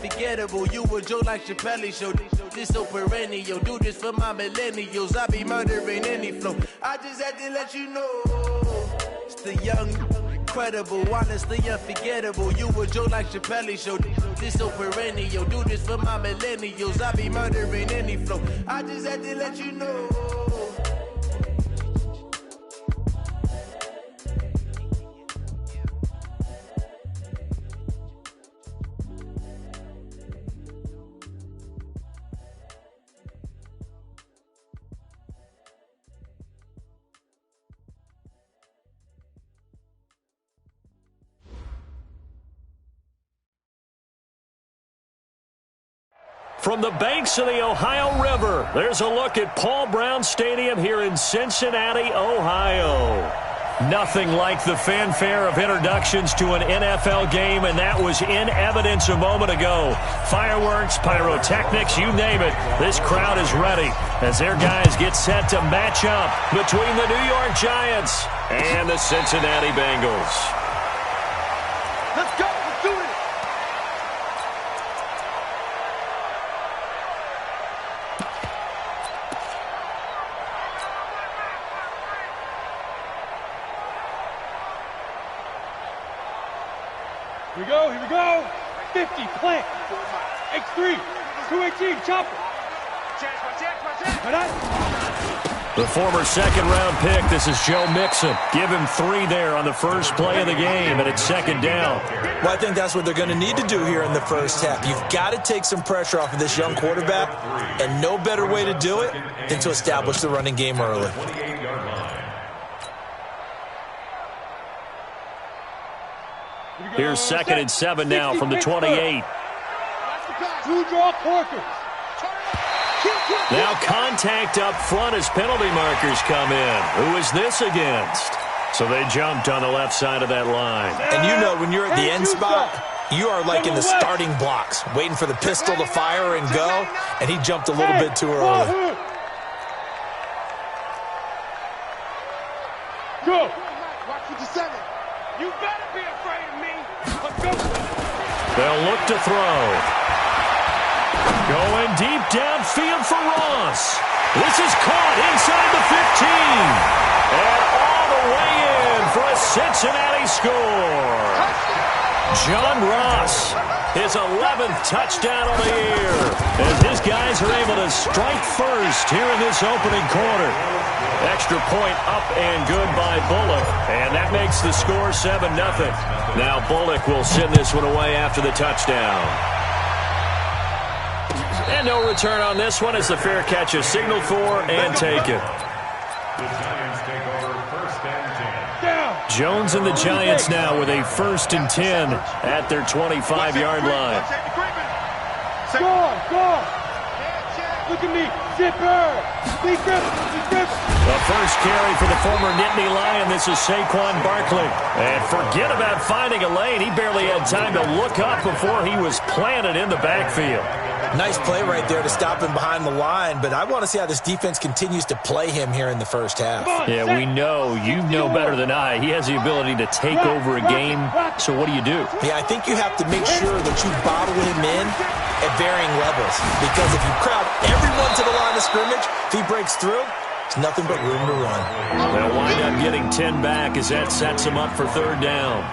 unforgettable. You a joke like Chappelle show. This so perennial. Do this for my millennials. I be murdering any flow. I just had to let you know. It's the young, incredible, honestly unforgettable. You a joke like Chappelle show. This so perennial. Do this for my millennials. I be murdering any flow. I just had to let you know. From the banks of the Ohio River, there's a look at Paul Brown Stadium here in Cincinnati, Ohio. Nothing like the fanfare of introductions to an NFL game, and that was in evidence a moment ago. Fireworks, pyrotechnics, you name it. This crowd is ready as their guys get set to match up between the New York Giants and the Cincinnati Bengals. Let's go. Let's do it. Here we go. 50, plant. X3, 218, chopper. The former second-round pick, this is Joe Mixon. Give him 3 there on the first play of the game, and it's second down. Well, I think that's what they're going to need to do here in the first half. You've got to take some pressure off of this young quarterback, and no better way to do it than to establish the running game early. Here's 2nd and 7 now from the 28. Two-draw corkers. Now contact up front as penalty markers come in. Who is this against? So they jumped on the left side of that line. And you know when you're at the end spot, you are like in the starting blocks, waiting for the pistol to fire and go, and he jumped a little bit too early. Go. Watch 57. You better be afraid of me. Let's go. They'll look to throw. Going deep downfield for Ross. This is caught inside the 15. And all the way in for a Cincinnati score. John Ross, his 11th touchdown of the year. As his guys are able to strike first here in this opening quarter. Extra point up and good by Bullock. And that makes the score 7-0. Now Bullock will send this one away after the touchdown. And no return on this one as the fair catch is signaled for and taken. Jones and the Giants now with a 1st and 10 at their 25-yard line. Go. Look at me. Zipper. The first carry for the former Nittany Lion. This is Saquon Barkley. And forget about finding a lane. He barely had time to look up before he was planted in the backfield. Nice play right there to stop him behind the line, but I want to see how this defense continues to play him here in the first half. Yeah, we know. You know better than I. He has the ability to take over a game, so what do? Yeah, I think you have to make sure that you bottle him in at varying levels, because if you crowd everyone to the line of scrimmage, if he breaks through, it's nothing but room to run. They'll wind up getting 10 back as that sets him up for 3rd down.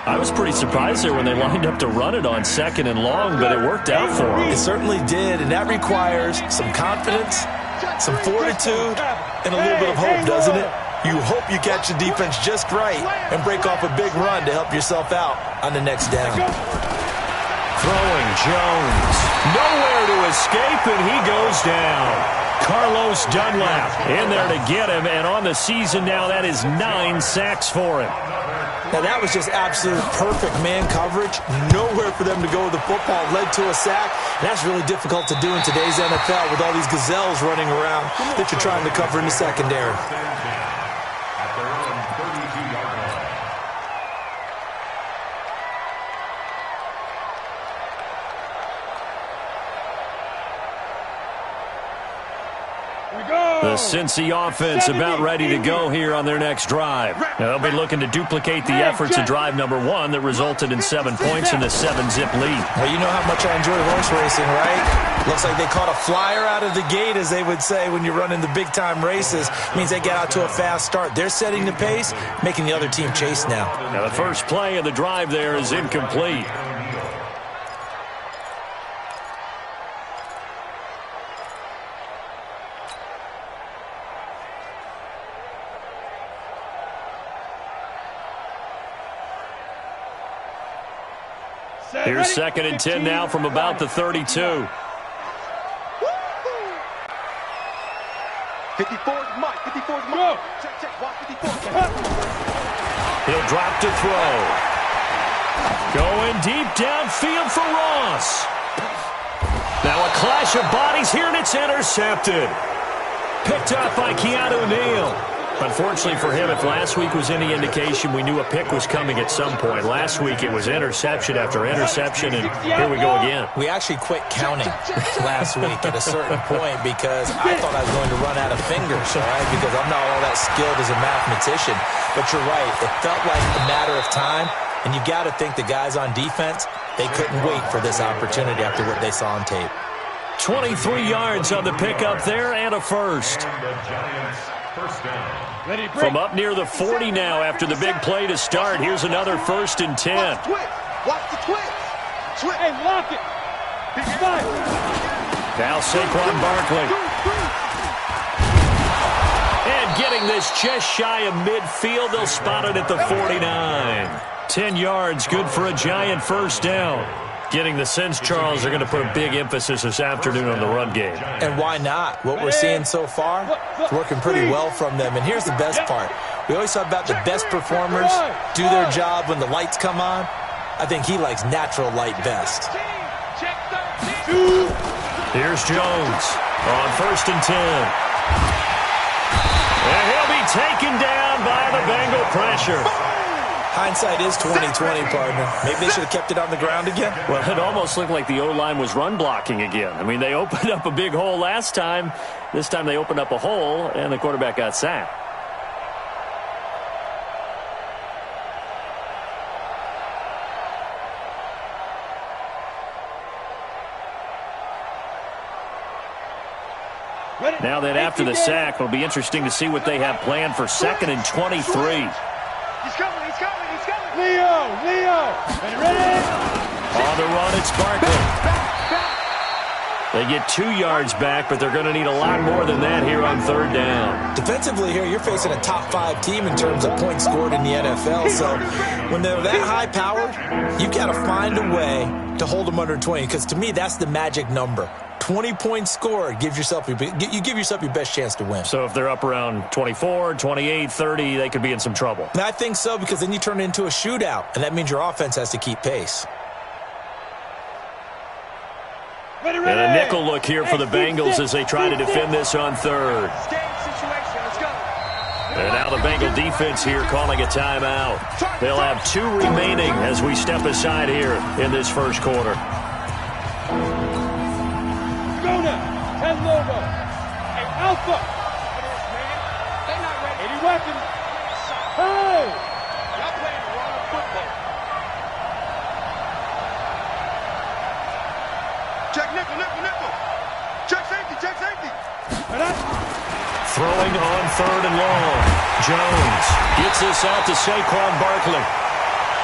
I was pretty surprised there when they lined up to run it on 2nd and long, but it worked out for them. It certainly did, and that requires some confidence, some fortitude, and a little bit of hope, doesn't it? You hope you catch the defense just right and break off a big run to help yourself out on the next down. Throwing Jones. Nowhere to escape, and he goes down. Carlos Dunlap in there to get him, and on the season now, that is 9 sacks for him. Now, that was just absolute perfect man coverage. Nowhere for them to go with the football. Led to a sack. That's really difficult to do in today's NFL with all these gazelles running around that you're trying to cover in the secondary. Here we go. The Cincy offense about ready to go here on their next drive. Now, they'll be looking to duplicate the efforts of drive number 1 that resulted in 7 points in the 7-zip lead. Well, you know how much I enjoy horse racing, right? Looks like they caught a flyer out of the gate, as they would say when you're running the big-time races. Means they get out to a fast start. They're setting the pace, making the other team chase now. Now, the first play of the drive there is incomplete. Here's 2nd and 10 now from about the 32. 54's Mike. 54's Mike. Check. Watch 54. He'll drop to throw. Going deep downfield for Ross. Now a clash of bodies here, and it's intercepted. Picked up by k0g323's. Unfortunately for him, if last week was any indication, we knew a pick was coming at some point. Last week it was interception after interception, and here we go again. We actually quit counting last week at a certain point because I thought I was going to run out of fingers, all right, because I'm not all that skilled as a mathematician. But you're right. It felt like a matter of time, and you got to think the guys on defense, they couldn't wait for this opportunity after what they saw on tape. 23 yards on the pickup there and a first. From up near the 40 now after the big play to start. Here's another 1st and 10. Watch the twist. Hey, lock it. Now Saquon Barkley. And getting this just shy of midfield. They'll spot it at the 49. 10 yards, good for a giant first down. Getting the sense, Charles, are going to put a big emphasis this afternoon on the run game. And why not? What we're seeing so far, it's working pretty well from them. And here's the best part. We always talk about the best performers do their job when the lights come on. I think he likes natural light best. Here's Jones on 1st and 10. And he'll be taken down by the Bengal pressure. Hindsight is 20/20, partner. Maybe they should have kept it on the ground again. Well, it almost looked like the O-line was run blocking again. I mean, they opened up a big hole last time. This time they opened up a hole, and the quarterback got sacked. Now that after the sack, it'll be interesting to see what they have planned for 2nd and 23. He's coming. Leo. Ready? On the run, it's Barkley. They get 2 yards back, but they're going to need a lot more than that here on 3rd down. Defensively here, you're facing a top 5 team in terms of points scored in the NFL. So when they're that high-powered, you've got to find a way to hold them under 20, because to me, that's the magic number. 20 points scored, you give yourself your best chance to win. So if they're up around 24, 28, 30, they could be in some trouble. And I think so, because then you turn it into a shootout, and that means your offense has to keep pace. And a nickel look here for the Bengals as they try to defend this on 3rd. And now the Bengal defense here calling a timeout. They'll have 2 remaining as we step aside here in this first quarter. Go now. 10 logo. Hey, Alpha. They're not ready. 80 weapons. Hey. Y'all playing the wrong football. Check nickel. Check safety. Throwing on 3rd and long. Jones gets this out to Saquon Barkley.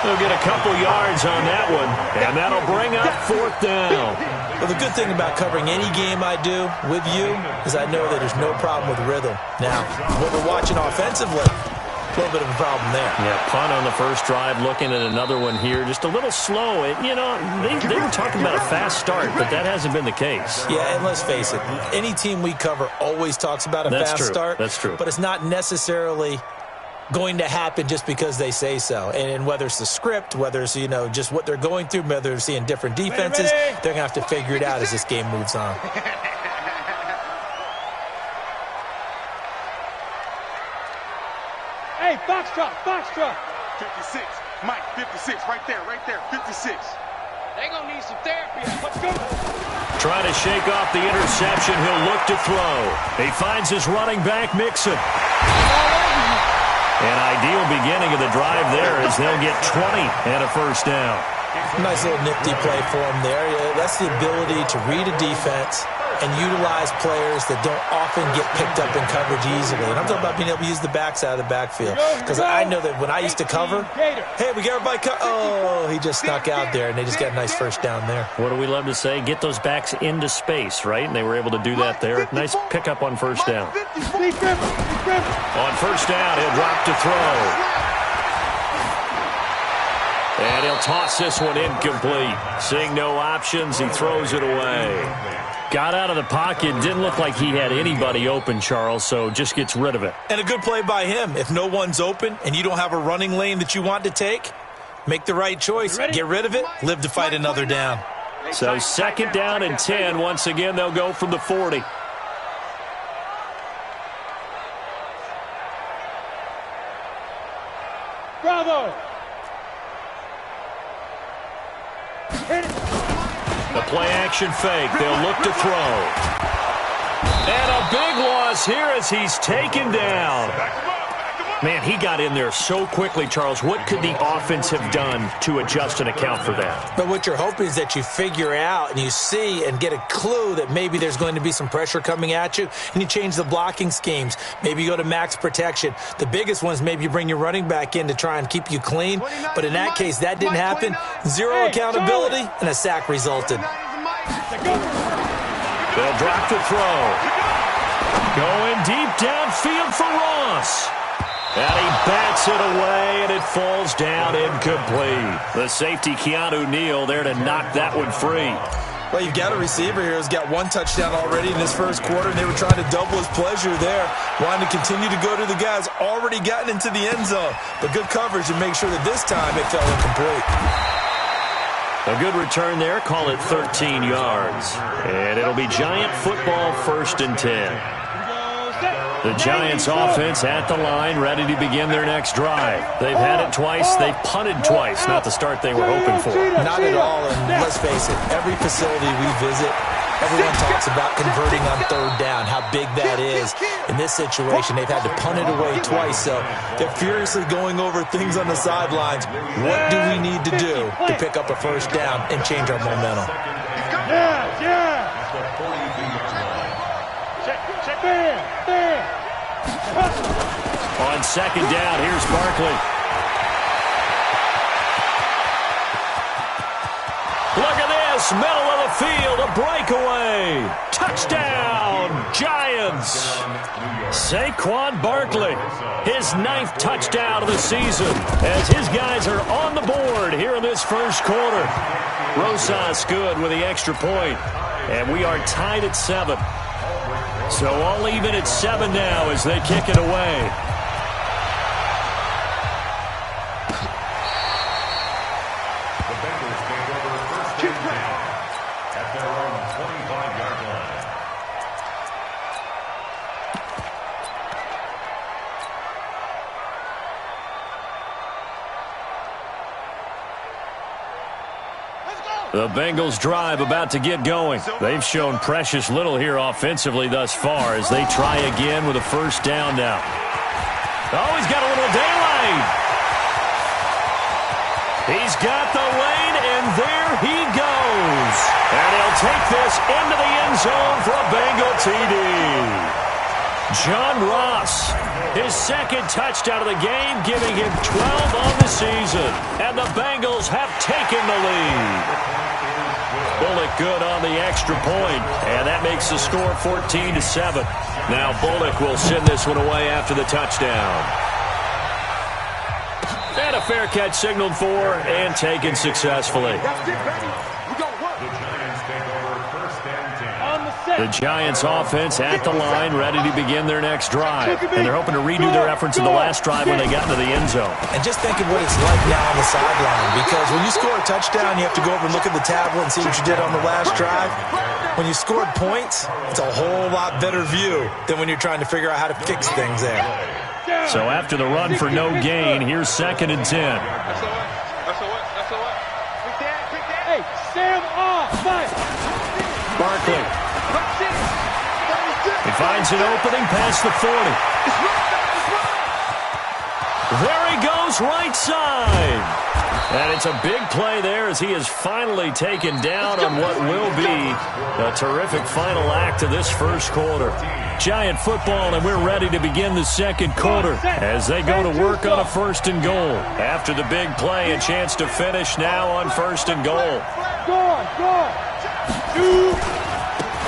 They'll get a couple yards on that one, and that'll bring up 4th down. Well, the good thing about covering any game I do with you is I know that there's no problem with rhythm. Now, when we're watching offensively, a little bit of a problem there. Yeah, punt on the first drive, looking at another one here. Just a little slow. You know, they were talking about a fast start, but that hasn't been the case. Yeah, and let's face it, any team we cover always talks about a fast start. That's true. But it's not necessarily going to happen just because they say so. And whether it's the script, whether it's, just what they're going through, whether they're seeing different defenses, they're going to have to figure it out as this game moves on. Hey, Foxtrot. 56. Mike, 56. Right there. 56. They gonna need some therapy. Let's go. Trying to shake off the interception, he'll look to throw. He finds his running back, Mixon. An ideal beginning of the drive there as they'll get 20 and a first down. Nice little nifty play for him there. That's the ability to read a defense and utilize players that don't often get picked up in coverage easily. And I'm talking about being able to use the backs out of the backfield. Because I know that when I used to cover, hey, we got everybody oh, he just snuck out there, and they just got a nice first down there. What do we love to say? Get those backs into space, right? And they were able to do that there. Nice pickup on first down. On first down, he'll drop to throw. And he'll toss this one incomplete. Seeing no options, he throws it away. Got out of the pocket. Didn't look like he had anybody open, Charles, so just gets rid of it. And a good play by him. If no one's open and you don't have a running lane that you want to take, make the right choice. Get rid of it. Live to fight another down. So second down and 10. Once again, they'll go from the 40. Bravo! The play-action fake. They'll look to throw. And a big loss here as he's taken down. Man, he got in there so quickly, Charles. What could the offense have done to adjust and account for that? But what you're hoping is that you figure out and you see and get a clue that maybe there's going to be some pressure coming at you, and you change the blocking schemes. Maybe you go to max protection. The biggest one is maybe you bring your running back in to try and keep you clean. But in that case, that didn't happen. Zero accountability, and a sack resulted. They'll drop to throw. Going deep downfield for Ross. And he bats it away, and it falls down incomplete. The safety, Keanu Neal, there to knock that one free. Well, you've got a receiver here who's got one touchdown already in this first quarter, and they were trying to double his pleasure there, wanting to continue to go to the guys already gotten into the end zone. But good coverage to make sure that this time it fell incomplete. A good return there. Call it 13 yards. And it'll be Giant football, 1st and 10. The Giants offense at the line, ready to begin their next drive. They've had it twice. They've punted twice. Not the start they were hoping for. Not at all, and let's face it, every facility we visit, everyone talks about converting on third down, how big that is. In this situation, they've had to punt it away twice, so they're furiously going over things on the sidelines. What do we need to do to pick up a first down and change our momentum? On second down, here's Barkley. Look at this, middle of the field, a breakaway. Touchdown, Giants. Saquon Barkley, his 9th touchdown of the season, as his guys are on the board here in this first quarter. Rosas good with the extra point, and we are tied at 7. So all even at 7 now as they kick it away. The Bengals take over 1st and 10 at their own 25-yard line. The Bengals drive about to get going. They've shown precious little here offensively thus far as they try again with a first down now. Oh, he's got a little daylight. He's got the lane, and there he goes. And he'll take this into the end zone for a Bengal TD. John Ross, his 2nd touchdown of the game, giving him 12 on the season. And the Bengals have taken the lead. Bullock good on the extra point, and that makes the score 14-7. Now Bullock will send this one away after the touchdown. And a fair catch signaled for and taken successfully. The Giants offense at the line, ready to begin their next drive. And they're hoping to redo their efforts in the last drive when they got into the end zone. And just think of what it's like now on the sideline, because when you score a touchdown, you have to go over and look at the tablet and see what you did on the last drive. When you scored points, it's a whole lot better view than when you're trying to figure out how to fix things there. So after the run for no gain, here's 2nd and 10. Hey, Sam off, fight. Barkley. He finds an opening past the 40. There he goes, right side. And it's a big play there as he is finally taken down on what will be a terrific final act of this first quarter. Giant football, and we're ready to begin the second quarter as they go to work on a 1st and goal. After the big play, a chance to finish now on 1st and goal.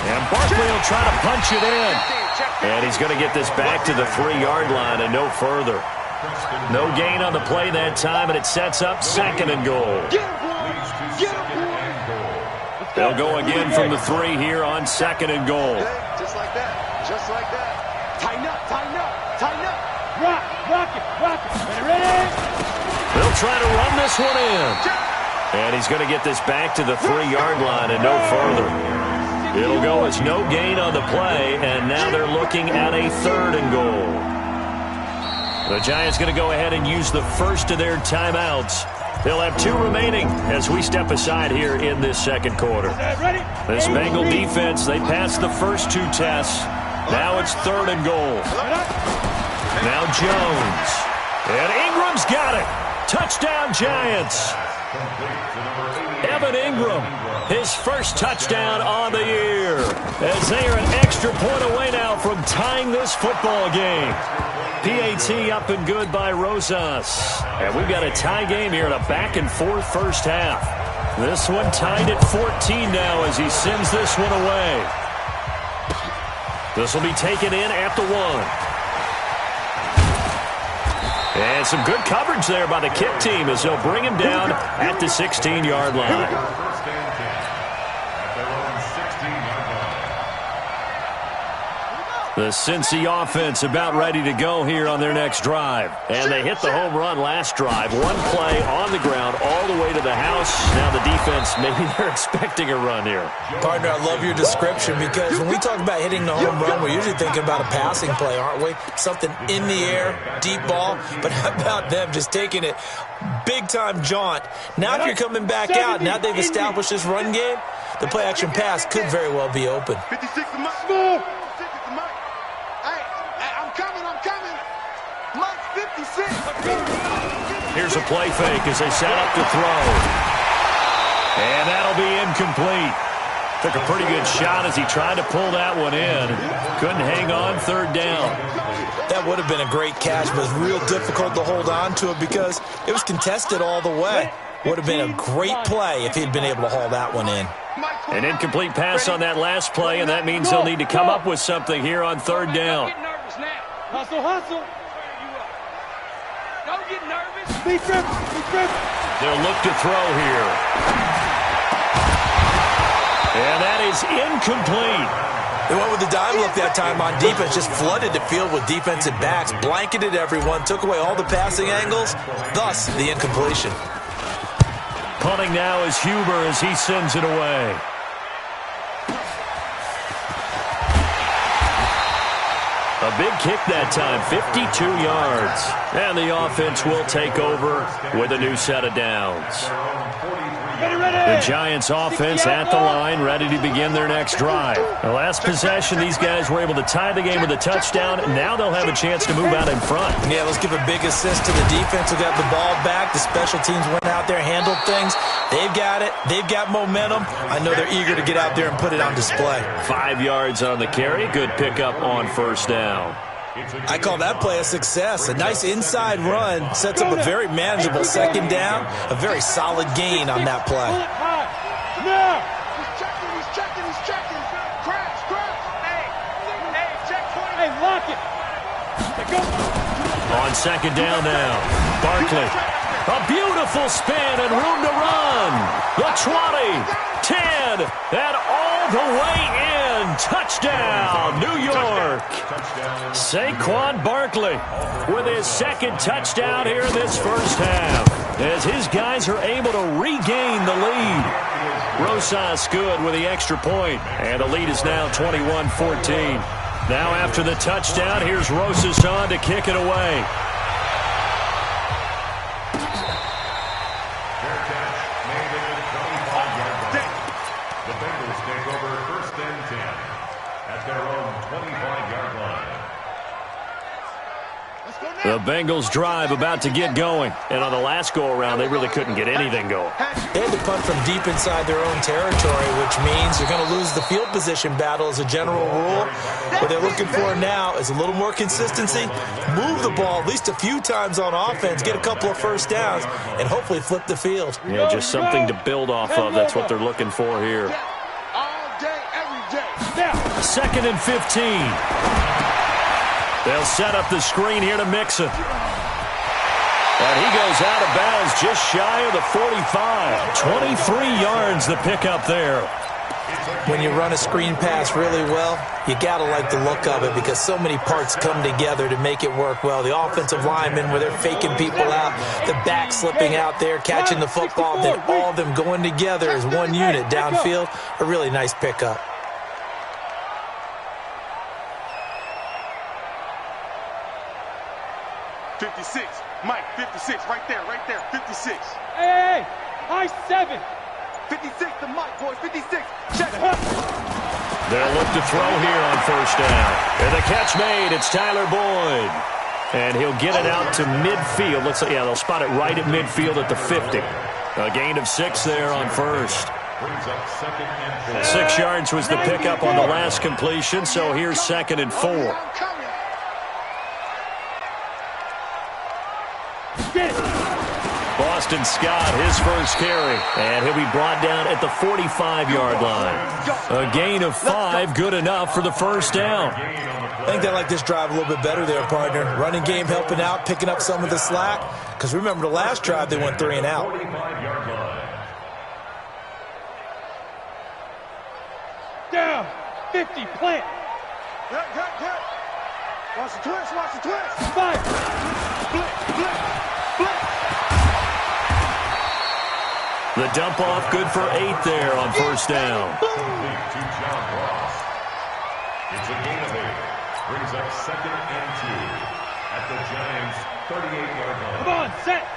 And Barkley will try to punch it in. And he's going to get this back to the 3-yard line and no further. No gain on the play that time, and it sets up 2nd and goal. They'll go again from the 3 here on 2nd and goal. Just like that. Just like that. Tighten up, tighten up, tighten up. Rock it. Ready? They'll try to run this one in. And he's going to get this back to the 3-yard line and no further. It'll go as no gain on the play, and now they're looking at a 3rd and goal. The Giants going to go ahead and use the first of their timeouts. They'll have 2 remaining as we step aside here in this second quarter. This Bengal defense, they passed the first 2 tests. Now it's 3rd and goal. Now Jones. And Ingram's got it. Touchdown, Giants. Evan Ingram, his first touchdown on the year. As they are an extra point away now from tying this football game. PAT up and good by Rosas. And we've got a tie game here in a back-and-forth first half. This one tied at 14 now as he sends this one away. This will be taken in at the 1. And some good coverage there by the kick team as they'll bring him down at the 16-yard line. The Cincy offense about ready to go here on their next drive. And they hit the home run last drive. 1 play on the ground all the way to the house. Now the defense, maybe they're expecting a run here. Partner, I love your description because when we talk about hitting the home run, we're usually thinking about a passing play, aren't we? Something in the air, deep ball. But how about them just taking it big-time jaunt? Now if you're coming back out, now they've established this run game, the play-action pass could very well be open. 56 to Mike. Here's a play fake as they set up to throw. And that'll be incomplete. Took a pretty good shot as he tried to pull that one in. Couldn't hang on 3rd down. That would have been a great catch, but it's real difficult to hold on to it because it was contested all the way. Would have been a great play if he'd been able to haul that one in. An incomplete pass on that last play, and that means they'll need to come up with something here on 3rd down. Hustle. Don't get nervous. Be tripping. They'll look to throw here. And that is incomplete. They went with the dime look that time on defense, just flooded the field with defensive backs, blanketed everyone, took away all the passing angles, thus the incompletion. Punting now is Huber as he sends it away. A big kick that time, 52 yards. And the offense will take over with a new set of downs. The Giants offense at the line, ready to begin their next drive. The last possession, these guys were able to tie the game with a touchdown. Now they'll have a chance to move out in front. Yeah, let's give a big assist to the defense who got the ball back. The special teams went out there, handled things. They've got it. They've got momentum. I know they're eager to get out there and put it on display. 5 yards on the carry. Good pickup on 1st down. I call that play a success. A nice inside run sets up a very manageable 2nd down. A very solid gain on that play. He's checking. Crash. Hey, lock it. On 2nd down now, Barkley. A beautiful spin and room to run. The 20, 10, and all the way in. Touchdown, New York. Saquon Barkley with his 2nd touchdown here in this first half as his guys are able to regain the lead. Rosas good with the extra point, and the lead is now 21-14. Now after the touchdown, here's Rosas on to kick it away. The Bengals take over 1st first and 10 at their own 25-yard line. The Bengals drive about to get going. And on the last go-around, they really couldn't get anything going. They had to punt from deep inside their own territory, which means you're going to lose the field position battle as a general rule. What they're looking for now is a little more consistency, move the ball at least a few times on offense, get a couple of first downs, and hopefully flip the field. Yeah, just something to build off of. That's what they're looking for here. All day, every day. 2nd and 15. They'll set up the screen here to Mixon. And he goes out of bounds just shy of the 45. 23 yards the pickup there. When you run a screen pass really well, you got to like the look of it because so many parts come together to make it work well. The offensive linemen, where they're faking people out, the back slipping out there, catching the football, then all of them going together as one unit downfield. A really nice pickup. Mike, 56, right there, 56. Hey, high 7. 56 to Mike, boys, 56. Check. They'll look to throw here on first down. And the catch made, it's Tyler Boyd. And he'll get it out to midfield. Yeah, they'll spot it right at midfield at the 50. A gain of 6 there on first. 6 yards was the pickup on the last completion, so here's 2nd and 4. Boston Scott, his first carry, and he'll be brought down at the 45-yard line. A gain of 5, good enough for the first down. I think they like this drive a little bit better there, partner. Running game helping out, picking up some of the slack. Because remember, the last drive, they went 3 and out. Down, 50, plant. Good. Watch the twist. 5. Blitz. The dump off good for 8 there on first down. To John Ross. It's a gain of 8. Brings up 2nd and 2 at the Giants' 38-yard line. Come on, set.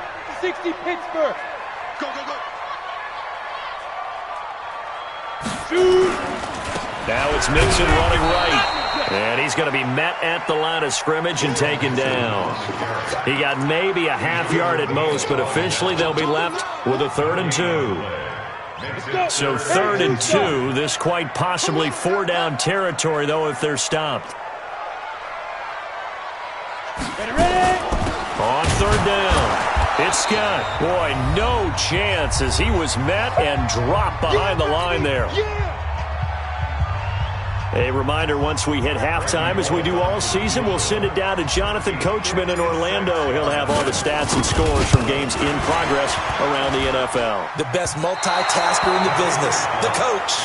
60 Pittsburgh. Go. Shoot. Now it's Mixon running right. And he's going to be met at the line of scrimmage and taken down. He got maybe a half yard at most, but officially they'll be left with a 3rd and 2. So 3rd and 2, this quite possibly 4-down territory, though, if they're stopped. Ready. On 3rd down, it's Scott. Boy, no chance as he was met and dropped behind the line there. A reminder, once we hit halftime, as we do all season, we'll send it down to Jonathan Coachman in Orlando. He'll have all the stats and scores from games in progress around the NFL. The best multitasker in the business, the coach.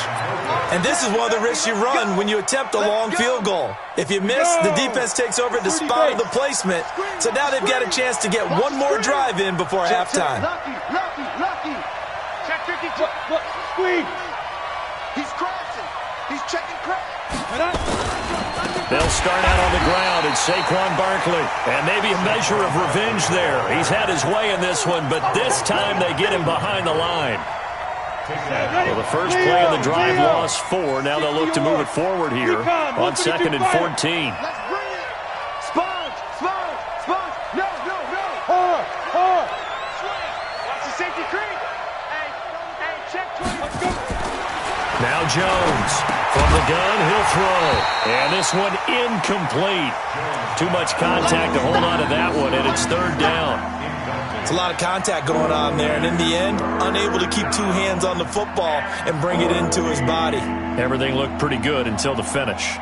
And this is one of the risks you run when you attempt a long field goal. If you miss, the defense takes over at the spot of the placement. So now they've got a chance to get one more drive in before halftime. Lucky. Check 52. Look, squeeze. He's crossing. He's checking crack. They'll start out on the ground at Saquon Barkley. And maybe a measure of revenge there. He's had his way in this one, but this time they get him behind the line. Well, the first play of the drive lost 4. Now they'll look to move it forward here on 2nd and 14. Let's bring it. Sponge. No. Hard. Watch the safety creep. Hey, check 20. Now Jones. From the gun, he'll throw. And this one incomplete. Too much contact to hold on to that one, and it's 3rd down. It's a lot of contact going on there, and in the end, unable to keep 2 hands on the football and bring it into his body. Everything looked pretty good until the finish.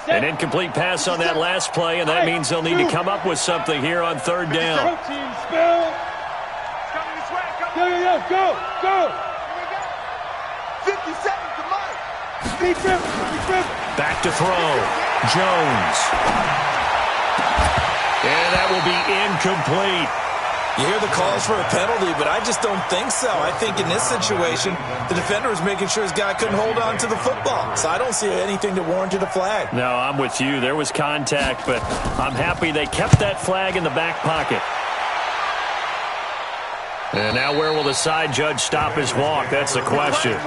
An incomplete pass on that last play, and that means they'll need to come up with something here on 3rd down. Go. 50 seconds to Mike. Back to throw. Jones. And that will be incomplete. You hear the calls for a penalty, but I just don't think so. I think in this situation, the defender was making sure his guy couldn't hold on to the football. So I don't see anything that warranted a flag. No, I'm with you. There was contact, but I'm happy they kept that flag in the back pocket. And now where will the side judge stop his walk? That's the question.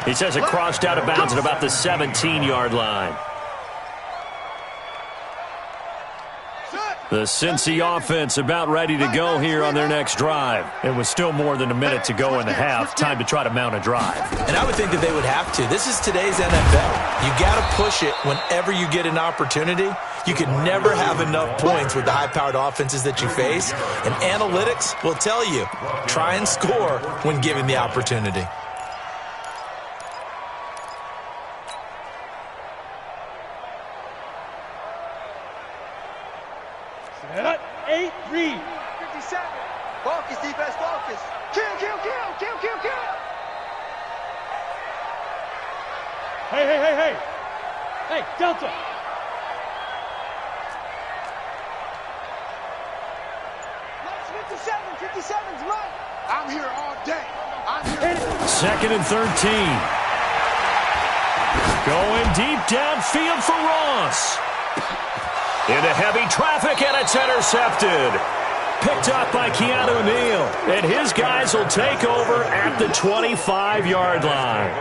He says it crossed out of bounds at about the 17-yard line. The Cincy offense about ready to go here on their next drive. It was still more than a minute to go in the half. Time to try to mount a drive. And I would think that they would have to. This is today's NFL. You got to push it whenever you get an opportunity. You can never have enough points with the high-powered offenses that you face. And analytics will tell you, try and score when given the opportunity. Set, 8-3. 57. Focus, defense, focus. Kill, kill, kill, kill, kill, kill. Hey, hey, hey, hey. Hey, Delta. Nice 57's right. I'm here all day. I'm here. 2nd and 13. Going deep downfield for Ross. Into heavy traffic, and it's intercepted. Picked up by Keanu Neal. And his guys will take over at the 25-yard line.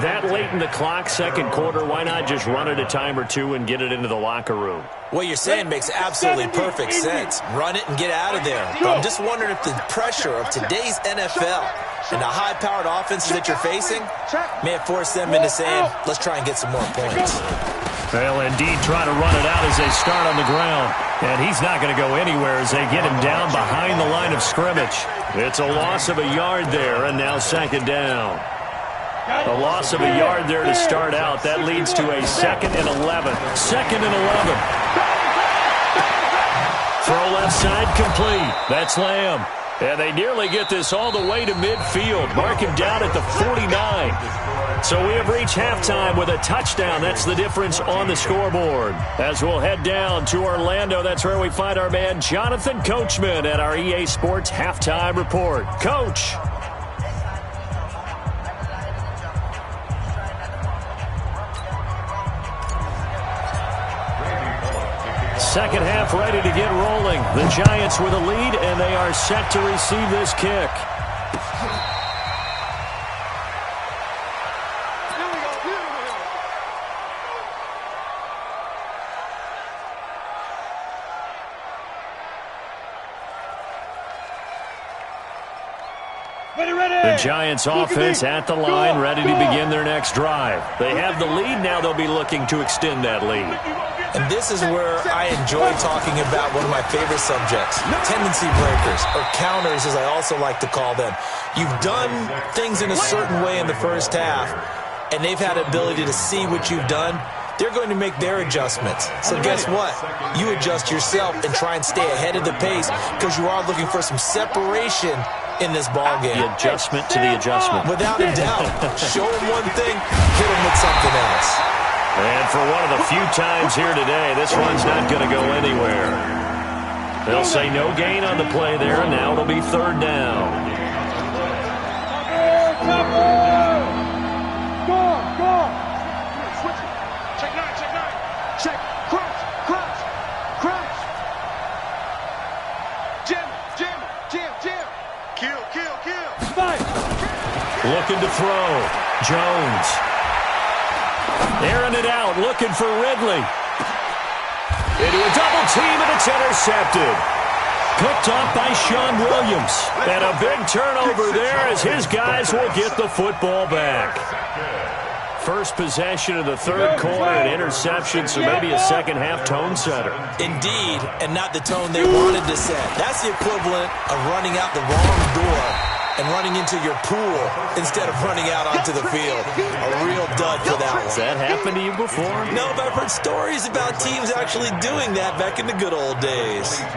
That late in the clock, second quarter, why not just run it a time or two and get it into the locker room? What you're saying makes absolutely perfect sense. Run it and get out of there. But I'm just wondering if the pressure of today's NFL and the high-powered offenses that you're facing may have forced them into saying, let's try and get some more points. They'll indeed try to run it out as they start on the ground. And he's not going to go anywhere as they get him down behind the line of scrimmage. It's a loss of a yard there, and now 2nd down. A loss of a yard there to start out. That leads to a 2nd and 11. 2nd and 11. Throw left side complete. That's Lamb. And they nearly get this all the way to midfield. Mark him down at the 49. So we have reached halftime with a touchdown. That's the difference on the scoreboard. As we'll head down to Orlando, that's where we find our man Jonathan Coachman at our EA Sports Halftime Report. Coach. Second half ready to get rolling. The Giants with a lead, and they are set to receive this kick. The Giants offense at the line, ready to begin their next drive. They have the lead. Now they'll be looking to extend that lead. And this is where I enjoy talking about one of my favorite subjects, tendency breakers, or counters as I also like to call them. You've done things in a certain way in the first half, and they've had the ability to see what you've done. They're going to make their adjustments. So guess what? You adjust yourself and try and stay ahead of the pace because you are looking for some separation in this ball game. The adjustment to the adjustment. Without a doubt. Show them one thing, hit them with something else. And for one of the few times here today, this one's not going to go anywhere. They'll say no gain on the play there, and now it'll be 3rd down. Check 9, check 9. Check. Crunch, crunch, crunch. Jim, Jim, Jim, Jim. Kill, kill, kill. Five. Looking to throw. Jones. Airing it out, looking for Ridley. Into a double team, and it's intercepted. Picked off by Sean Williams. And a big turnover there as his guys will get the football back. First possession of the third quarter, an interception, so maybe a second-half tone setter. Indeed, and not the tone they wanted to set. That's the equivalent of running out the wrong door and running into your pool instead of running out onto the field. A real dud for that one. Has that happened to you before? No, but I've heard stories about teams actually doing that back in the good old days. Here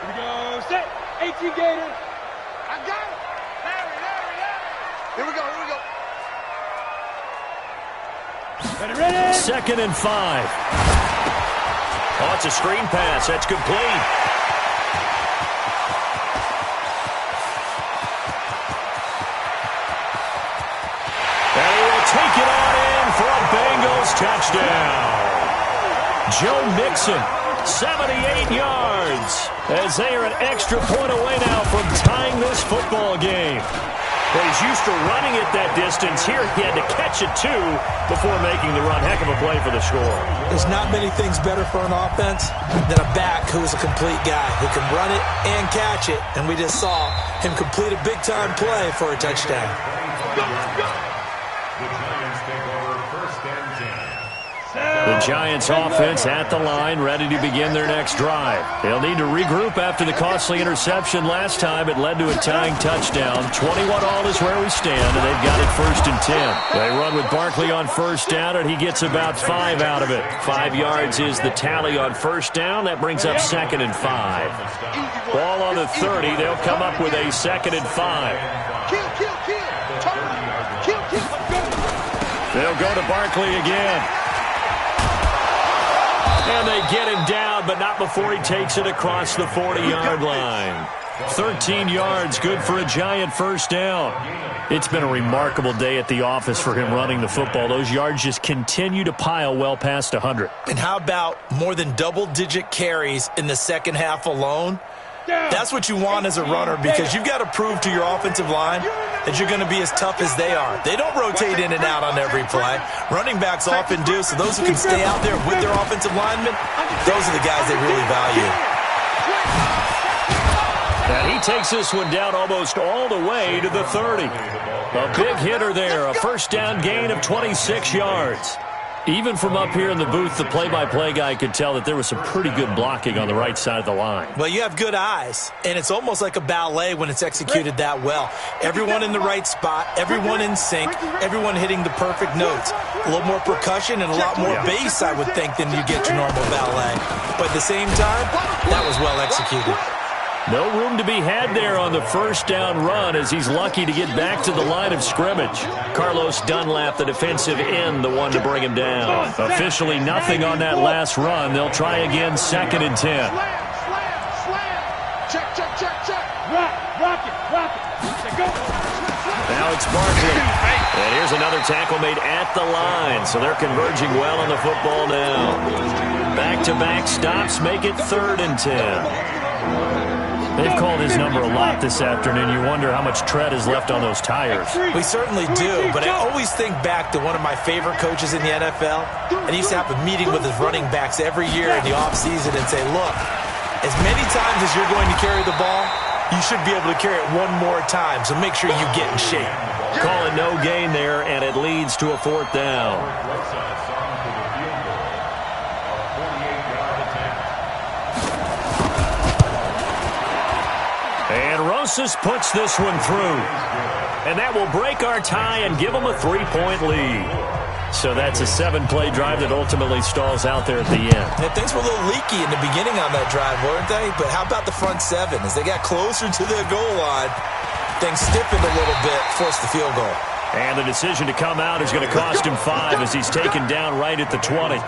we go. Set. 18 Gators. I got it. Larry. Here we go, here we go. Ready. 2nd and 5. Oh, it's a screen pass. That's complete. And he will take it on in for a Bengals touchdown. Joe Mixon 78 yards, as they are an extra point away now from tying this football game. Well, he's used to running it that distance. Here he had to catch it, too, before making the run. Heck of a play for the score. There's not many things better for an offense than a back who is a complete guy who can run it and catch it. And we just saw him complete a big-time play for a touchdown. The Giants take over first and 10. The Giants offense at the line, ready to begin their next drive. They'll need to regroup after the costly interception last time. It led to a tying touchdown. 21-all is where we stand, and they've got it first and 10. They run with Barkley on first down, and he gets about 5 out of it. 5 yards is the tally on first down. That brings up second and 5. Ball on the 30. They'll come up with a second and 5. They'll go to Barkley again. And they get him down, but not before he takes it across the 40-yard line. 13 yards, good for a Giant first down. It's been a remarkable day at the office for him running the football. Those yards just continue to pile well past 100. And how about more than double-digit carries in the second half alone? That's what you want as a runner, because you've got to prove to your offensive line that you're going to be as tough as they are. They don't rotate in and out on every play. Running backs often do, so those who can stay out there with their offensive linemen, those are the guys they really value. And he takes this one down almost all the way to the 30. A big hitter there, a first down gain of 26 yards. Even from up here in the booth, the play-by-play guy could tell that there was some pretty good blocking on the right side of the line. Well, you have good eyes, and it's almost like a ballet when it's executed that well. Everyone in the right spot, everyone in sync, everyone hitting the perfect notes. A little more percussion and a lot more bass, I would think, than you get your normal ballet. But at the same time, that was well executed. No room to be had there on the first down run, as he's lucky to get back to the line of scrimmage. Carlos Dunlap, the defensive end, the one to bring him down. Officially nothing on that last run. They'll try again, second and 10. Slam. Check. Rock it. Go. Now it's Barkley. And here's another tackle made at the line. So they're converging well on the football now. Back-to-back stops make it third and 10. They've called his number a lot this afternoon. You wonder how much tread is left on those tires. We certainly do, but I always think back to one of my favorite coaches in the NFL, and he used to have a meeting with his running backs every year in the offseason and say, look, as many times as you're going to carry the ball, you should be able to carry it one more time, so make sure you get in shape. Calling no gain there, and it leads to a fourth down. And Rosas puts this one through. And that will break our tie and give them a 3-point lead. So that's a 7-play drive that ultimately stalls out there at the end. Yeah, things were a little leaky in the beginning on that drive, weren't they? But how about the front seven? As they got closer to the goal line, things stiffened a little bit, forced the field goal. And the decision to come out is going to cost him 5 as he's taken down right at the 20.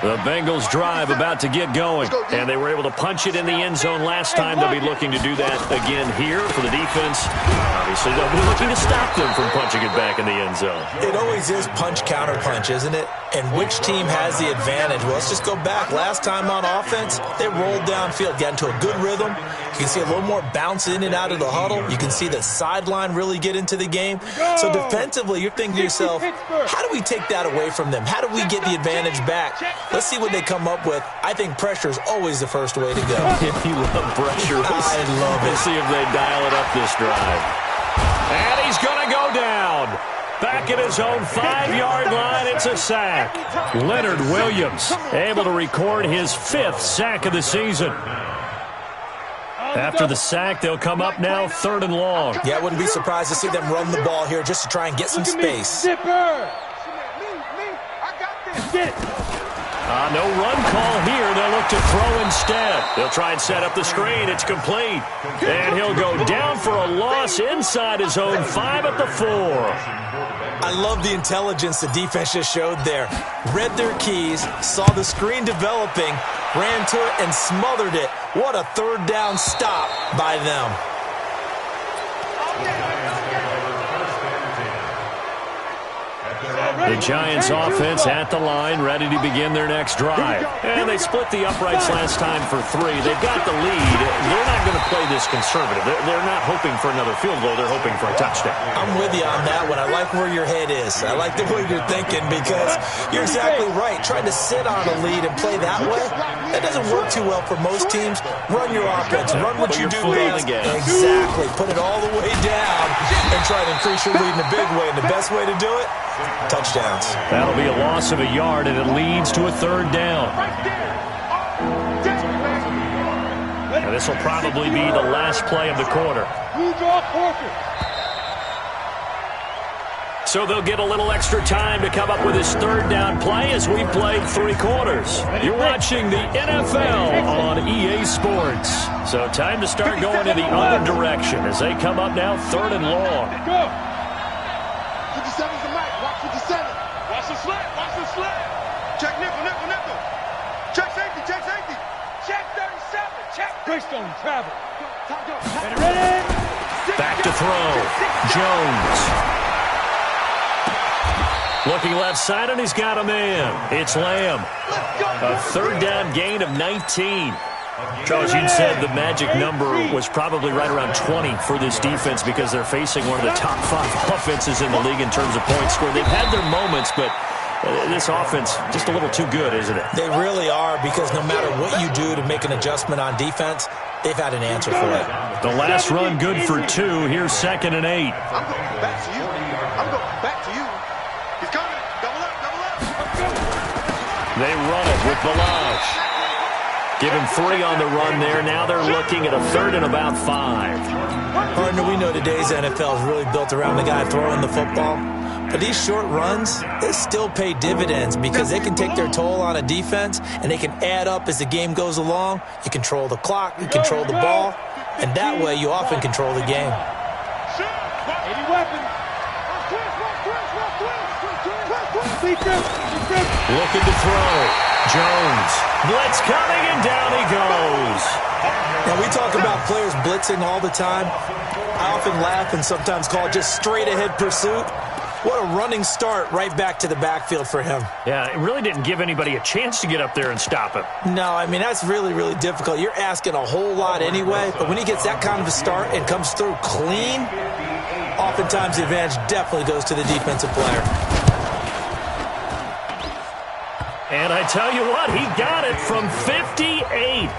The Bengals drive about to get going, and they were able to punch it in the end zone last time. They'll be looking to do that again here for the defense. Obviously, they'll be looking to stop them from punching it back in the end zone. It always is punch-counter-punch, isn't it? And which team has the advantage? Well, let's just go back. Last time on offense, they rolled downfield, got into a good rhythm. You can see a little more bounce in and out of the huddle. You can see the sideline really get into the game. So defensively, you're thinking to yourself, how do we take that away from them? How do we get the advantage back? Let's see what they come up with. I think pressure is always the first way to go. If you love pressure, I love it. Let's see if they dial it up this drive. And he's going to go down. Back at his own 5-yard line, it's a sack. Leonard Williams able to record his 5th sack of the season. After the sack, they'll come up now 3rd and long. Yeah, I wouldn't be surprised to see them run the ball here just to try and get some space. No run call here. They'll look to throw instead. They'll try and set up the screen. It's complete. And he'll go down for a loss inside his own 5 at the 4. I love the intelligence the defense just showed there. Read their keys, saw the screen developing, ran to it, and smothered it. What a 3rd down stop by them. The Giants offense at the line, ready to begin their next drive. And they split the uprights last time for 3. They've got the lead. They're not going to play this conservative. They're not hoping for another field goal. They're hoping for a touchdown. I'm with you on that one. I like where your head is. I like the way you're thinking because you're exactly right. Trying to sit on a lead and play that way, that doesn't work too well for most teams. Run your offense. Run what you do best. Exactly. Put it all the way down and try to increase your lead in a big way. And the best way to do it, touchdowns. That'll be a loss of a yard, and it leads to a 3rd down. And this will probably be the last play of the quarter. So they'll get a little extra time to come up with his 3rd down play as we played 3 quarters. You're watching the NFL on EA Sports. So time to start going in the other direction as they come up now 3rd and long. 57's the mic. Watch 57. Watch the slant. Watch the slant. Check nickel, nickel, nickel. Check safety, check safety. Check 37. Check. Greystone travel. Ready? Back to throw. Jones. Looking left side, and he's got a man. It's Lamb. A 3rd down gain of 19. Charles, you said the magic number was probably right around 20 for this defense because they're facing one of the top 5 offenses in the league in terms of points scored. They've had their moments, but this offense just a little too good, isn't it? They really are because no matter what you do to make an adjustment on defense, they've had an answer for it. The last run good for 2. Here's 2nd and 8. I'm going back to you. I'm going back to you. He's coming. Double up, double up. They run it with Balaj. Give him 3 on the run there. Now they're looking at a 3rd and about 5. Partner, we know today's NFL is really built around the guy throwing the football. But these short runs, they still pay dividends because they can take their toll on a defense and they can add up as the game goes along. You control the clock, you control the ball, and that way you often control the game. Any weapon. Looking to throw. Jones. Blitz coming, and down he goes. Now, we talk about players blitzing all the time. I often laugh and sometimes call it just straight-ahead pursuit. What a running start right back to the backfield for him. Yeah, it really didn't give anybody a chance to get up there and stop him. No, I mean, that's really, really difficult. You're asking a whole lot anyway, but when he gets that kind of a start and comes through clean, oftentimes the advantage definitely goes to the defensive player. And I tell you what, he got it from 58.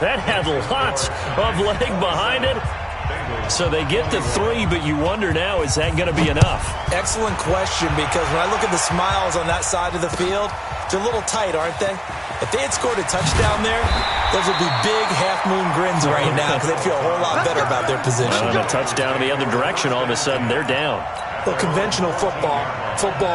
That had lots of leg behind it. So they get to 3, but you wonder now, is that going to be enough? Excellent question, because when I look at the smiles on that side of the field, they're a little tight, aren't they? If they had scored a touchdown there, those would be big half-moon grins right now because they'd feel a whole lot better about their position. And a touchdown in the other direction, all of a sudden, they're down. Well, conventional football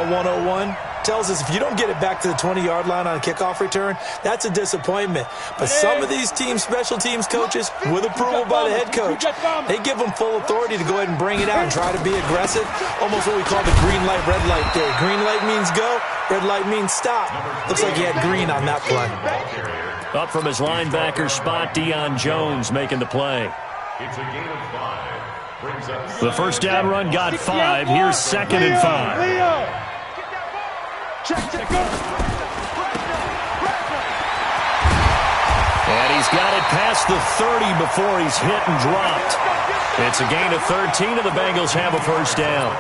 101, tells us if you don't get it back to the 20-yard line on a kickoff return, that's a disappointment. But some of these teams, special teams coaches, with approval by the head coach, they give them full authority to go ahead and bring it out and try to be aggressive. Almost what we call the green light, red light theory. Green light means go, red light means stop. Looks like he had green on that play. Up from his linebacker spot, Deion Jones making the play. It's a gain of 5. The first down run got 5. Here's 2nd and 5. And he's got it past the 30 before he's hit and dropped. It's a gain of 13, and the Bengals have a first down.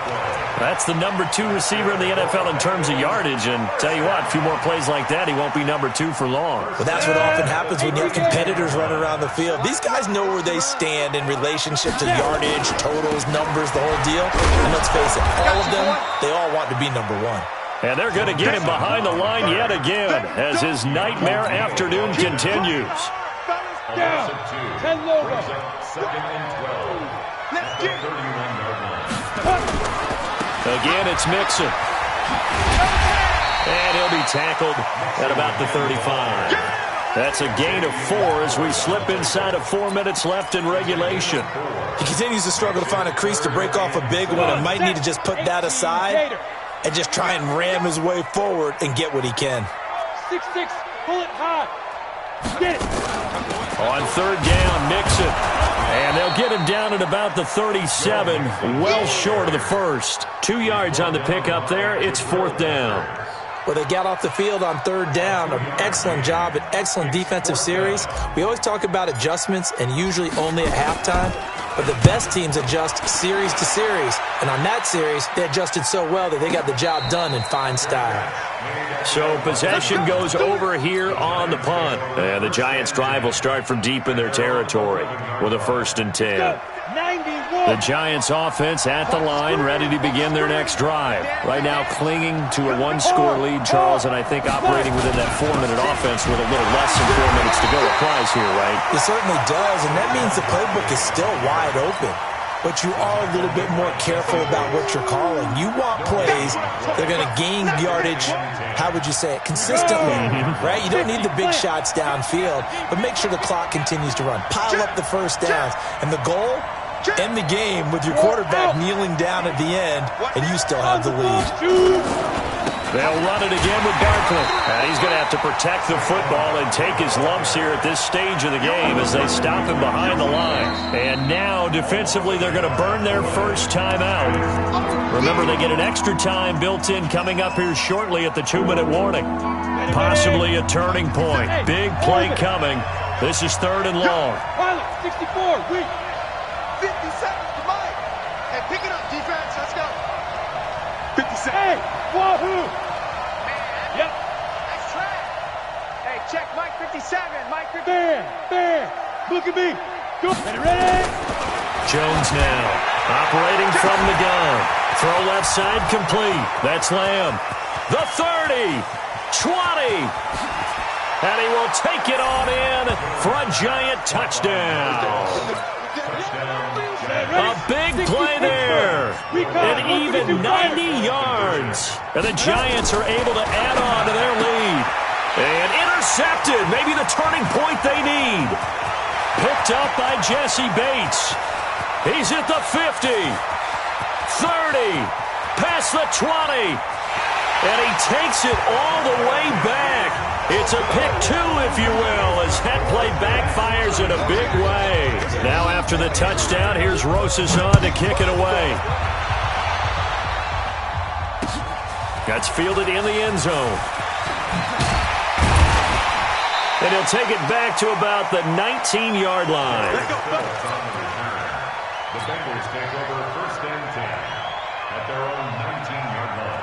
That's the number 2 receiver in the NFL in terms of yardage, and tell you what, a few more plays like that, he won't be number 2 for long. But that's what often happens when you have competitors running around the field. These guys know where they stand in relationship to yardage, totals, numbers, the whole deal. And let's face it, all of them, they all want to be number 1. And they're going to get him behind the line yet again as his nightmare afternoon continues. Down. 10 logo. 2nd and 12. Let's get 31-yard line. Again, it's Mixon. And he'll be tackled at about the 35. That's a gain of 4 as we slip inside of 4 minutes left in regulation. He continues to struggle to find a crease to break off a big one and might need to just put that aside and just try and ram his way forward and get what he can. 6-6, pull it high. Get it. On 3rd down, Mixon. And they'll get him down at about the 37, well short of the first. 2 yards on the pickup there. It's 4th down. Well, they got off the field on 3rd down. An excellent job, an excellent defensive series. We always talk about adjustments and usually only at halftime. But the best teams adjust series to series. And on that series, they adjusted so well that they got the job done in fine style. So possession goes over here on the punt. And the Giants' drive will start from deep in their territory with a 1st and 10. The Giants' offense at the line, ready to begin their next drive. Right now clinging to a 1-score lead, Charles, and I think operating within that 4-minute offense with a little less than 4 minutes to go applies here, right? It certainly does, and that means the playbook is still wide open. But you are a little bit more careful about what you're calling. You want plays that are going to gain yardage, how would you say it, consistently, right? You don't need the big shots downfield, but make sure the clock continues to run. Pile up the first downs. And the goal, end the game with your quarterback kneeling down at the end, and you still have the lead. They'll run it again with Barkley. And he's going to have to protect the football and take his lumps here at this stage of the game as they stop him behind the line. And now, defensively, they're going to burn their first time out. Remember, they get an extra time built in coming up here shortly at the 2-minute warning. Possibly a turning point. Big play coming. This is 3rd and long. 64, weak. 50 seconds to Mike. Hey, pick it up, defense. Let's go. 50 seconds. Hey, wahoo! Yep. Nice try. Hey, check Mike 57. Mike 57. Bam! Look at me. Go. Ready? Jones now operating from the gun. Throw left side complete. That's Lamb. The 30. 20. And he will take it on in for a Giant touchdown. A big play there. An even 90 yards. And the Giants are able to add on to their lead. And intercepted. Maybe the turning point they need. Picked up by Jesse Bates. He's at the 50. 30. Past the 20. And he takes it all the way back. It's a pick 2, if you will, as that play backfires in a big way. Now after the touchdown, here's Rosas on to kick it away. That's fielded in the end zone. And he'll take it back to about the 19-yard line. The Bengals take over 1st and 10 at their own 19-yard line.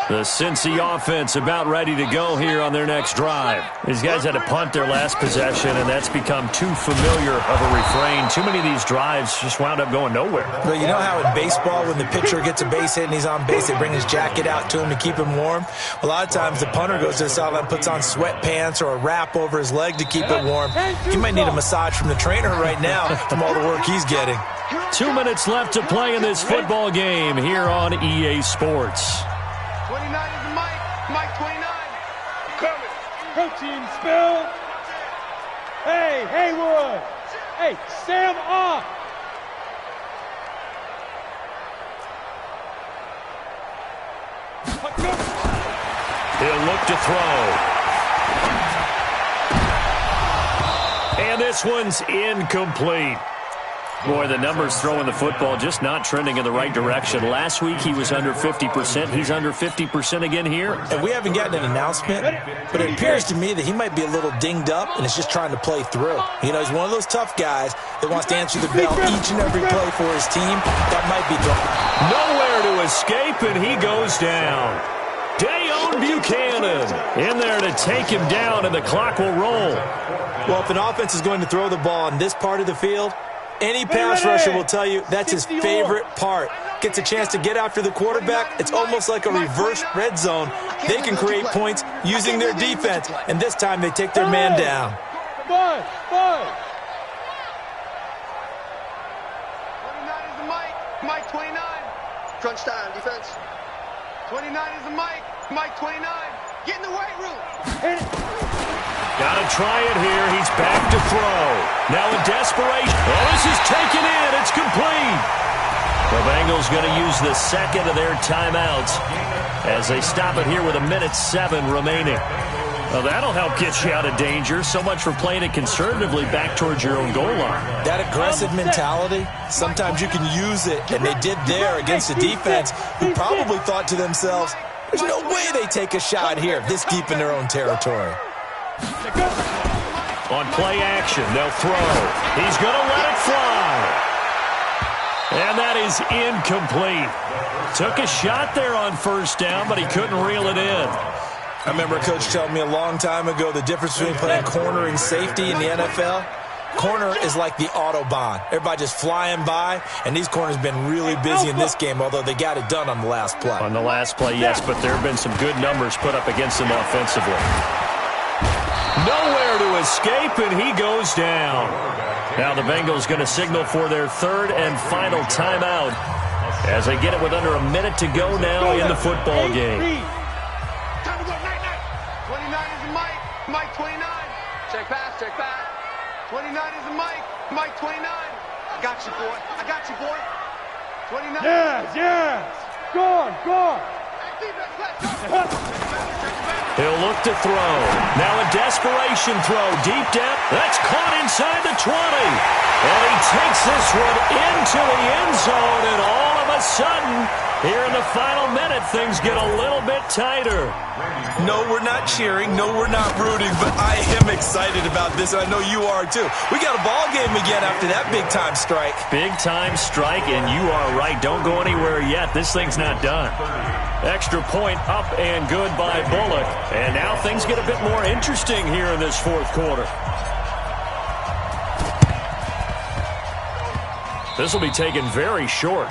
The Cincy offense about ready to go here on their next drive. These guys had to punt their last possession, and that's become too familiar of a refrain. Too many of these drives just wound up going nowhere. Well, you know how in baseball, when the pitcher gets a base hit and he's on base, they bring his jacket out to him to keep him warm? A lot of times the punter goes to the sideline, puts on sweatpants or a wrap over his leg to keep it warm. He might need a massage from the trainer right now from all the work he's getting. 2 minutes left to play in this football game here on EA Sports. 29 is the Mike. Mike 29. Coming. Protein spill. Hey, Haywood. Hey, Sam off. He'll look to throw. And this one's incomplete. Boy, the numbers throwing the football just not trending in the right direction. Last week he was under 50%. He's under 50% again here. And we haven't gotten an announcement, but it appears to me that he might be a little dinged up and is just trying to play through. You know, he's one of those tough guys that wants to answer the bell each and every play for his team. That might be nowhere to escape, and he goes down. Dayon Buchanan in there to take him down, and the clock will roll. Well, if an offense is going to throw the ball on this part of the field, any pass rusher will tell you that's his favorite part. Gets a chance to get after the quarterback. It's almost like a reverse red zone. They can create points using their defense, and this time they take their man down. 29 is the Mike. Mike 29. Crunch time, defense. 29 is the Mike. Mike 29. Get in the weight room. Got to try it here. He's back to throw. Now in desperation. Oh, this is taken in. It's complete. The Bengals going to use the second of their timeouts as they stop it here with 1:07 remaining. Well, that'll help get you out of danger. So much for playing it conservatively back towards your own goal line. That aggressive mentality, sometimes you can use it, and they did there against a defense who probably thought to themselves, there's no way they take a shot here this deep in their own territory. On play action, they'll throw. He's going to let it fly. And that is incomplete. Took a shot there on first down, but he couldn't reel it in. I remember a coach telling me a long time ago the difference between playing corner and safety in the NFL. Corner is like the Autobahn. Everybody just flying by, and these corners have been really busy in this game, although they got it done on the last play. On the last play, yes, but there have been some good numbers put up against him offensively. Nowhere to escape, and he goes down. Now the Bengals going to signal for their third and final timeout as they get it with under a minute to go now in the football game. Time to go, night. 29 is the Mike. Mike 29. Check pass. 29 is the Mike. Mike 29. I got you, boy. 29. Yes. Go on. He'll look to throw. Now a desperation throw. Deep depth. That's caught inside the 20. And he takes this one into the end zone. And all of a sudden, here in the final minute, things get a little bit tighter. No, we're not cheering. No, we're not rooting. But I am excited about this, and I know you are too. We got a ball game again after that big-time strike. Big-time strike, and you are right. Don't go anywhere yet. This thing's not done. Extra point up and good by Bullock. And now things get a bit more interesting here in this fourth quarter. This will be taken very short.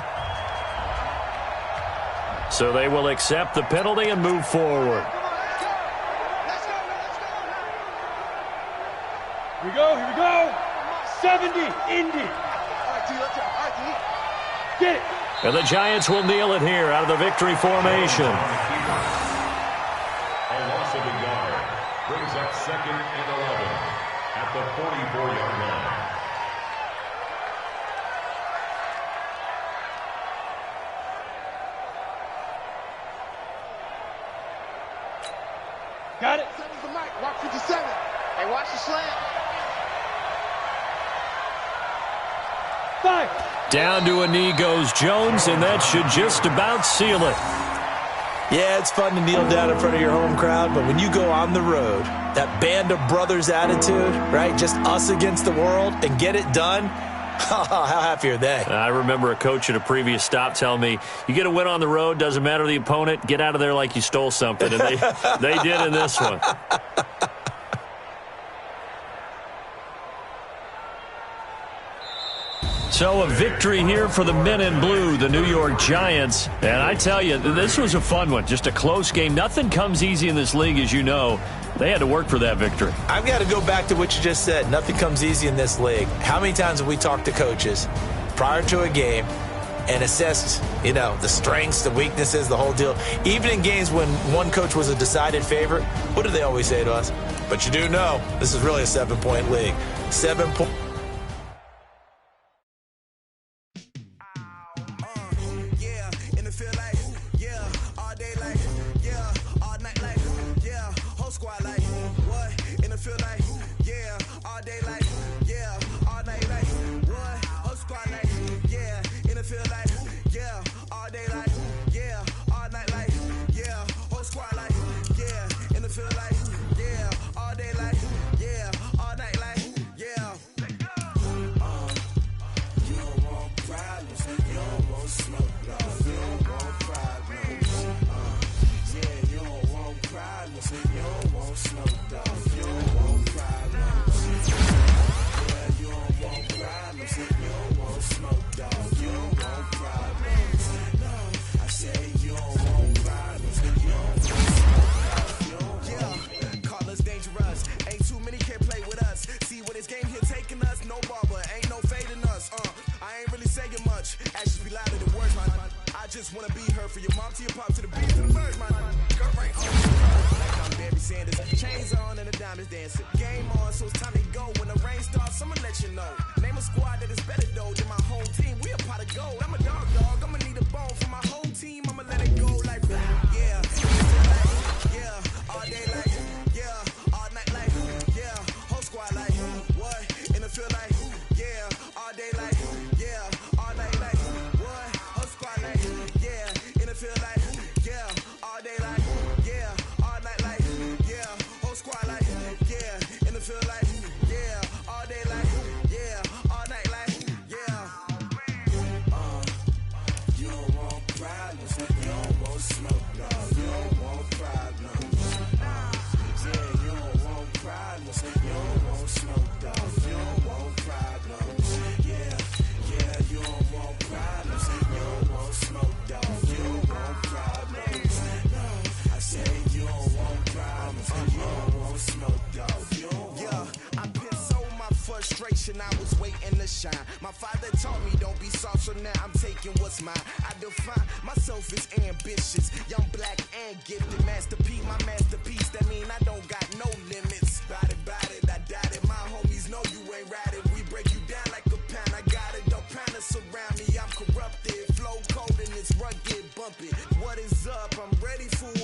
So they will accept the penalty and move forward. Here we go. 70, Indy. Get it. And the Giants will kneel it here out of the victory formation. A loss of a yard brings up 2nd and 11 at the 44-yard line. Got it. Watch 57. Hey, watch the slant. 5. Down to a knee goes Jones, and that should just about seal it. Yeah, it's fun to kneel down in front of your home crowd, but when you go on the road, that band of brothers attitude, right, just us against the world, and get it done, how happy are they? I remember a coach at a previous stop telling me, you get a win on the road, doesn't matter the opponent, get out of there like you stole something, and they did in this one. So a victory here for the men in blue, the New York Giants. And I tell you, this was a fun one. Just a close game. Nothing comes easy in this league, as you know. They had to work for that victory. I've got to go back to what you just said. Nothing comes easy in this league. How many times have we talked to coaches prior to a game and assessed, the strengths, the weaknesses, the whole deal? Even in games when one coach was a decided favorite, what do they always say to us? But you do know this is really a 7-point league. 7 points. Yeah, all day like, yeah. celebration, I was waiting to shine. My father taught me don't be soft, so now I'm taking what's mine. I define myself as ambitious, young, black, and gifted. Masterpiece, my masterpiece, that mean I don't got no limits. Bout it, I doubt it. My homies know you ain't ratted. We break you down like a pound. I got it, don't pound to surround me. I'm corrupted, flow cold and it's rugged, bumpy. What is up? I'm ready for